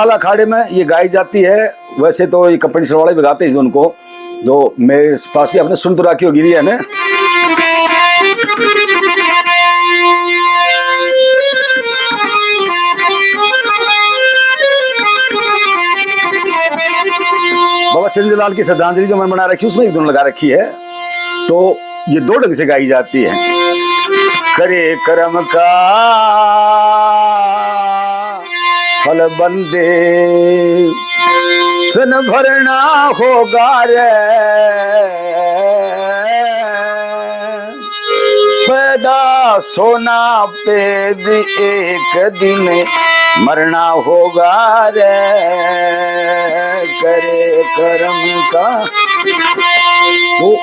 लाल अखाड़े में ये गाई जाती है। वैसे तो ये कंपनी सरवाड़े भी गाते हैं उनको, जो मेरे पास भी आपने सुन तो रखी होगी है ना। बाबा चंद्रलाल की श्रद्धांजलि जो मैंने बना रखी है उसमें एक धुन लगा रखी है। तो ये दो ढंग से गाई जाती है। करे कर्म का फल बंदे सन भरना होगा रे, पैदा सोना पेद एक दिन मरना होगा रे, करे कर्म का। वो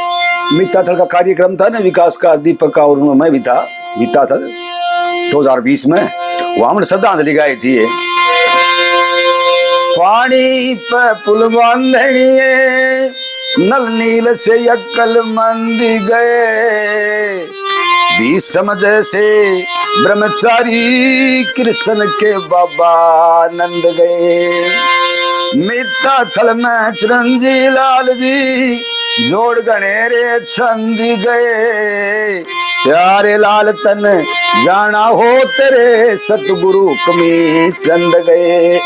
मिताथल का कार्यक्रम था ना विकास का, दीपक का, और मैं भी था मिताथल 2020 में, वहां हमने श्रद्धांजलि गाई थी। पानी पे पुल बांधनिए नल नील से यक्कल मंद गए, बीस समझ से ब्रह्मचारी कृष्ण के बाबा नंद गए। मिताथल में चिरंजी लाल जी जोड़ गणेरे छंदी गए, प्यारे लाल तन जाना हो तेरे सतगुरु कमी चंद गए।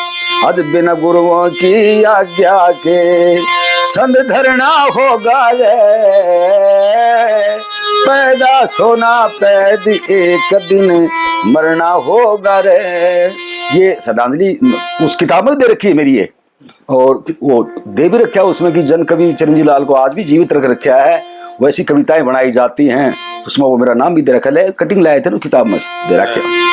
आज बिना गुरुओं की आज्ञा के संध धरना होगा रे, पैदा सोना पैद एक दिन मरना होगा रे। ये श्रद्धांजलि उस किताब में दे रखी है मेरी है, और वो दे भी रखा है उसमें कि जन कवि चिरंजी लाल को आज भी जीवित रख रखा है, वैसी कविताएं बनाई जाती हैं। तो उसमें वो मेरा नाम भी दे रखा है, कटिंग लाए थे ना किताब में दे रखा है।